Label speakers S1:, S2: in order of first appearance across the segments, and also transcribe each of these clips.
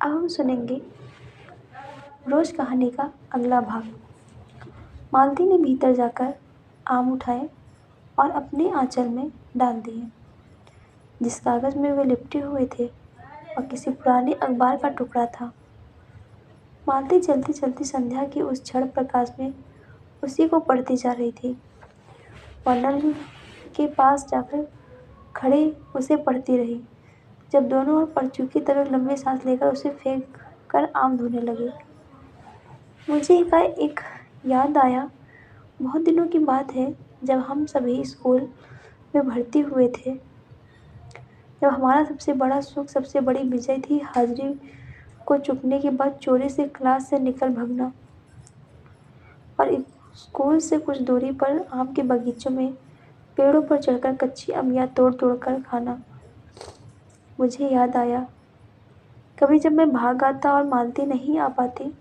S1: अब हम सुनेंगे रोज कहानी का अगला भाग। मालती ने भीतर जाकर आम उठाए और अपने आंचल में डाल दिए। जिस कागज में वे लिपटे हुए थे और किसी पुराने अखबार का टुकड़ा था। मालती चलती चलती संध्या के उस क्षण प्रकाश में उसी को पढ़ती जा रही थी। वह नल के पास जाकर खड़े उसे पढ़ती रही। जब दोनों ओर पढ़ चुकी तब एक लंबी सांस लेकर उसे फेंक कर आम धोने लगी। मुझे एक याद आया। बहुत दिनों की बात है, जब हम सभी स्कूल में भर्ती हुए थे। जब हमारा सबसे बड़ा सुख, सबसे बड़ी विजय थी हाजिरी को चुकने के बाद चोरी से क्लास से निकल भागना और स्कूल से कुछ दूरी पर आम के बगीचों में पेड़ों पर चढ़कर कच्ची अमियाँ तोड़ तोड़ कर खाना। मुझे याद आया, कभी जब मैं भाग आता और मालती नहीं आ पाती,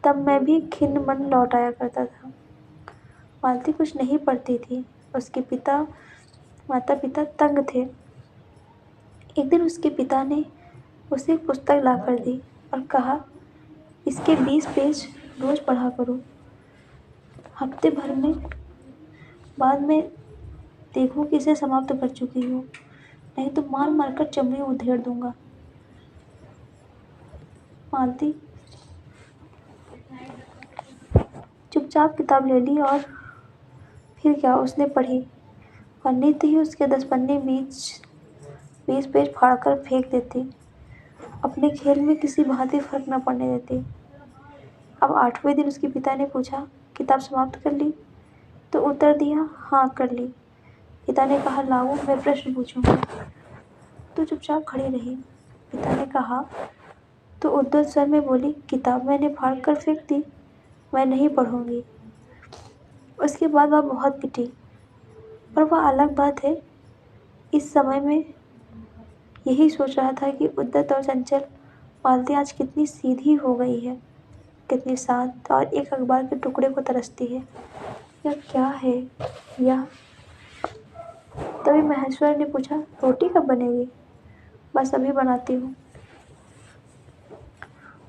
S1: तब मैं भी खिन्न मन लौट आया करता था। मालती कुछ नहीं पढ़ती थी। उसके माता पिता तंग थे। एक दिन उसके पिता ने उसे एक पुस्तक लाकर दी और कहा, इसके 20 पेज रोज पढ़ा करो। हफ्ते भर में बाद में देखो कि इसे समाप्त कर चुकी हो, नहीं तो मार मार कर चमड़ी उधेड़ दूंगा। मालती चुपचाप किताब ले ली और फिर क्या, उसने पढ़ी। और नित्य ही उसके 10 पन्ने 20 पेज फाड़कर फेंक देती। अपने खेल में किसी भांति फर्क न पड़ने देती। अब 8वें दिन उसके पिता ने पूछा, किताब समाप्त कर ली? तो उत्तर दिया, हाँ कर ली। पिता ने कहा, लाओ मैं प्रश्न पूछूंगा। तो चुपचाप खड़ी रही। पिता ने कहा तो उद्धत स्वर में बोली, किताब मैंने फाड़ कर फेंक दी, मैं नहीं पढ़ूंगी। उसके बाद वह बहुत पिटी। पर वह अलग बात है। इस समय में यही सोच रहा था कि उद्धत और चंचल मालती आज कितनी सीधी हो गई है, कितनी शांत और एक अखबार के टुकड़े को तरसती है। यह क्या है यह? तभी महेश्वर ने पूछा, रोटी कब बनेगी? बस अभी बनाती हूँ।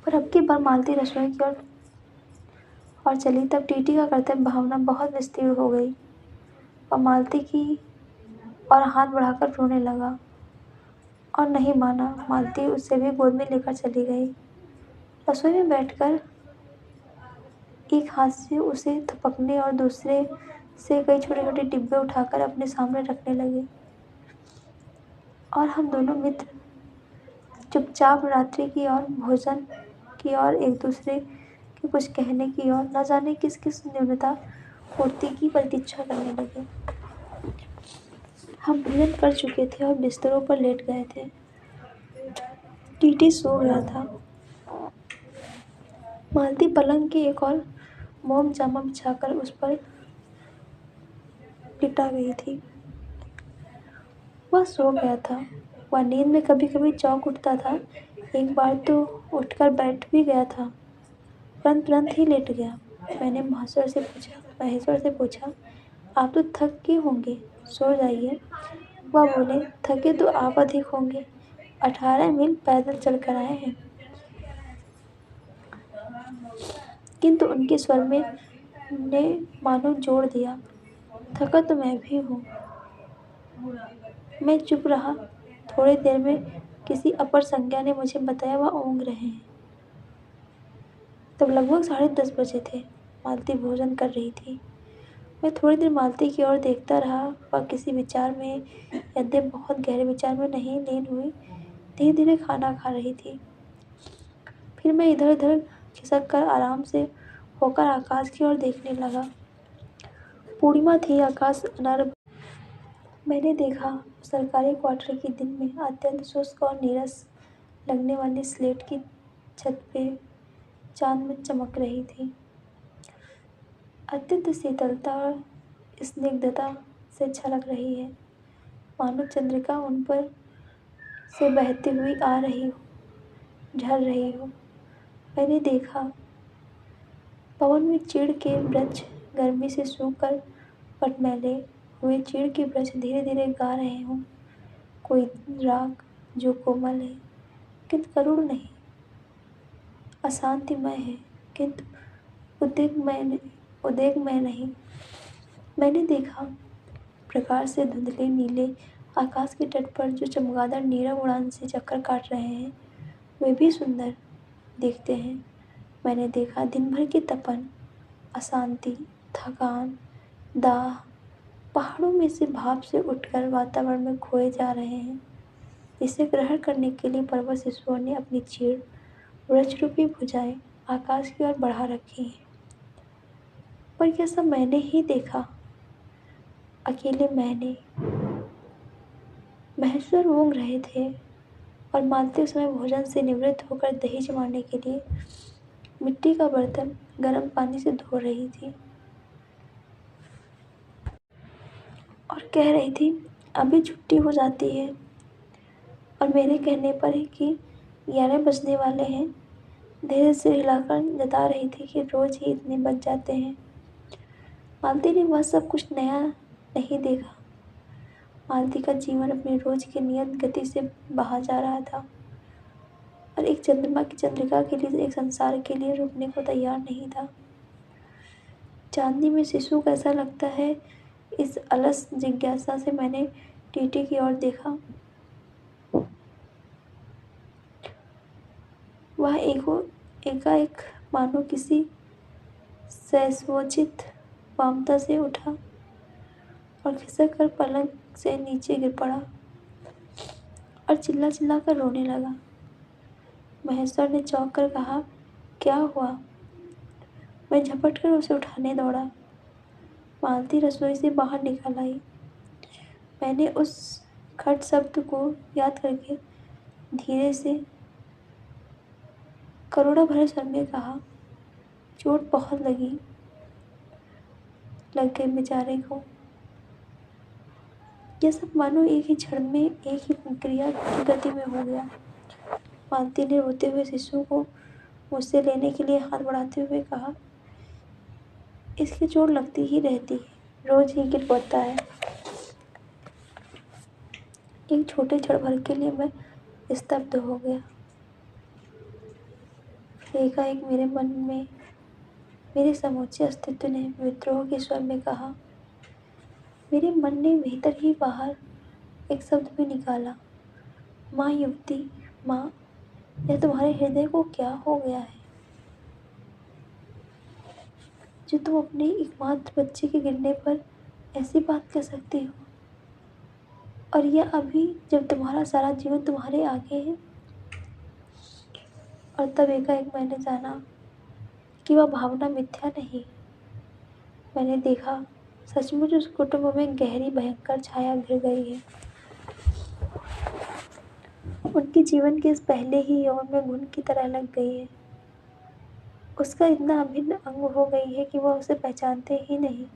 S1: पर अब की बार मालती रसोई की और चली तब टीटी का कर्तव्य भावना बहुत विस्तीर्ण हो गई और मालती की और हाथ बढ़ाकर रोने लगा और नहीं माना। मालती उसे भी गोद में लेकर चली गई। रसोई में बैठकर एक हाथ से उसे थपकने और दूसरे से कई छोटे छोटे डिब्बे उठाकर अपने सामने रखने लगे और हम दोनों मित्र चुपचाप रात्रि की और भोजन की और एक दूसरे के कुछ कहने की और न जाने किस किस न्यूनता पूर्ति की प्रतीक्षा करने लगे। हम भोजन कर चुके थे और बिस्तरों पर लेट गए थे। टीटी सो गया था। मालती पलंग के एक और मोम जामा बिछाकर उस पर लिटा गई थी। वह सो गया था। वह नींद में कभी कभी चौंक उठता था। एक बार तो उठकर बैठ भी गया था, परंतु तुरंत ही लेट गया। मैंने महेश्वर से पूछा, आप तो थक गए होंगे, सो जाइए। वह बोले, थके तो आप अधिक होंगे, 18 मील पैदल चलकर आए हैं। किंतु उनके स्वर में ने मानो जोड़ दिया, थका तो मैं भी हूँ। मैं चुप रहा। थोड़ी देर में किसी अपर संज्ञा ने मुझे बताया वह ऊँघ रहे हैं। तब लगभग 10:30 बजे थे। मालती भोजन कर रही थी। मैं थोड़ी देर मालती की ओर देखता रहा। वह किसी विचार में, यद्यपि बहुत गहरे विचार में नहीं लीन हुई, धीरे धीरे खाना खा रही थी। फिर मैं इधर उधर खिसक कर आराम से होकर आकाश की ओर देखने लगा। पूर्णिमा थी, आकाश अनार। मैंने देखा सरकारी क्वार्टर के दिन में अत्यंत शुष्क और नीरस लगने वाली स्लेट की छत पे चांद में चमक रही थी। अत्यंत शीतलता और स्निग्धता से छलक रही है, मानो चंद्रिका उन पर से बहती हुई आ रही हो, ढल रही हो। मैंने देखा पवन में चीड़ के वृक्ष गर्मी से सूख कर पटमैले हुए चीड़ के वृक्ष धीरे धीरे गा रहे हों कोई राग जो कोमल है किंतु करुण नहीं, अशांतिमय है, किंतु उद्वेगमय नहीं। मैंने देखा प्रकाश से धुंधले नीले आकाश के तट पर जो चमगादड़ नीरव उड़ान से चक्कर काट रहे हैं, वे भी सुंदर दिखते हैं। मैंने देखा दिन भर की तपन, अशांति, थकान, दाह पहाड़ों में से भाप से उठकर वातावरण में खोए जा रहे हैं। इसे ग्रहण करने के लिए पर्वत शिशुओं ने अपनी चीड़ वृक्षरूपी भुजाएं आकाश की ओर बढ़ा रखी हैं। पर यह सब मैंने ही देखा, अकेले मैंने। महेश्वर ऊँघ रहे थे और मालती उस समय भोजन से निवृत्त होकर दही जमाने के लिए मिट्टी का बर्तन गर्म पानी से धो रही थी और कह रही थी, अभी छुट्टी हो जाती है। और मेरे कहने पर ही कि 11 बजने वाले हैं, धीरे से हिलाकर जता रही थी कि रोज ही इतने बज जाते हैं। मालती ने वह सब कुछ नया नहीं देखा। मालती का जीवन अपनी रोज की नियत गति से बहा जा रहा था और एक चंद्रमा की चंद्रिका के लिए, एक संसार के लिए रुकने को तैयार नहीं था। चांदनी में शिशु कैसा लगता है, इस अलस जिज्ञासा से मैंने टीटी की ओर देखा। वह एकाएक मानो किसी सैसवोचित वामता से उठा और खिसक कर पलंग से नीचे गिर पड़ा और चिल्ला चिल्ला कर रोने लगा। महेश्वर ने चौंक कर कहा, क्या हुआ? मैं झपट कर उसे उठाने दौड़ा। मालती रसोई से बाहर निकल आई। मैंने उस खट शब्द को याद करके धीरे से करुणा भरे स्वर में कहा, चोट बहुत लग गई बेचारे को। यह सब मानो एक ही क्षण में, एक ही प्रक्रिया की गति में हो गया। मालती ने रोते हुए शिशु को मुझसे लेने के लिए हाथ बढ़ाते हुए कहा, इसकी चोट लगती ही रहती है, रोज ही गिर पड़ता है। एक छोटे क्षण भर के लिए मैं स्तब्ध हो गया। एकाएक मेरे मन में, मेरे समूचे अस्तित्व ने विद्रोह के स्वर में कहा। मेरे मन ने भीतर ही बाहर एक शब्द भी निकाला, माँ युवती, माँ, यह तुम्हारे हृदय को क्या हो गया है जो तुम अपने एकमात्र बच्चे के गिरने पर ऐसी बात कह सकती हो, और यह अभी जब तुम्हारा सारा जीवन तुम्हारे आगे है। और तब एकाएक मैंने जाना कि वह भावना मिथ्या नहीं। मैंने देखा सचमुच उस कुटुंब में गहरी भयंकर छाया घिर गई है। उनके जीवन के इस पहले ही यौवन में घुन की तरह लग गई है। उसका इतना अभिन्न अंग हो गई है कि वह उसे पहचानते ही नहीं।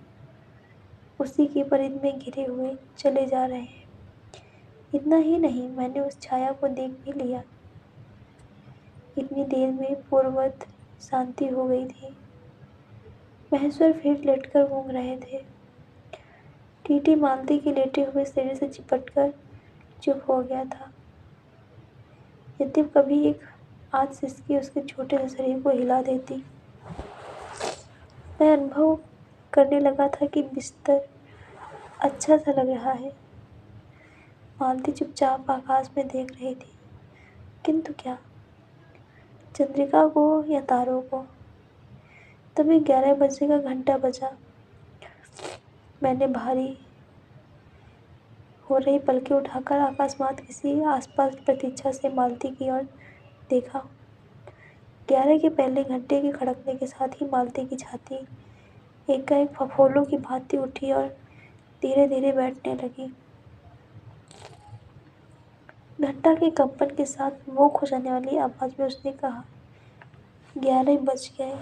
S1: उसी की परिध में घिरे हुए चले जा रहे हैं। इतना ही नहीं, मैंने उस छाया को देख भी लिया। इतनी देर में पूर्ववत शांति हो गई थी। महेश्वर फिर लेटकर ऊँघ रहे थे। टीटी मालती के लेटे हुए शरीर से चिपटकर चुप हो गया था। यद्यपि कभी एक आध सिसकी उसके छोटे से शरीर को हिला देती। मैं अनुभव करने लगा था कि बिस्तर अच्छा सा लग रहा है। मालती चुपचाप आकाश में देख रही थी, किंतु क्या, चंद्रिका को या तारों को। तभी 11 बजे का घंटा बजा। मैंने भारी हो रही पलकें उठाकर अकस्मात किसी आसपास की प्रतीक्षा से मालती की ओर देखा। 11 के पहले घंटे के खड़कने के साथ ही मालती की छाती एकाएक फफोलों की भांति उठी और धीरे धीरे बैठने लगी। घंटा के कंपन के साथ मुँह हो जाने वाली आवाज में उसने कहा, 11 बज गए।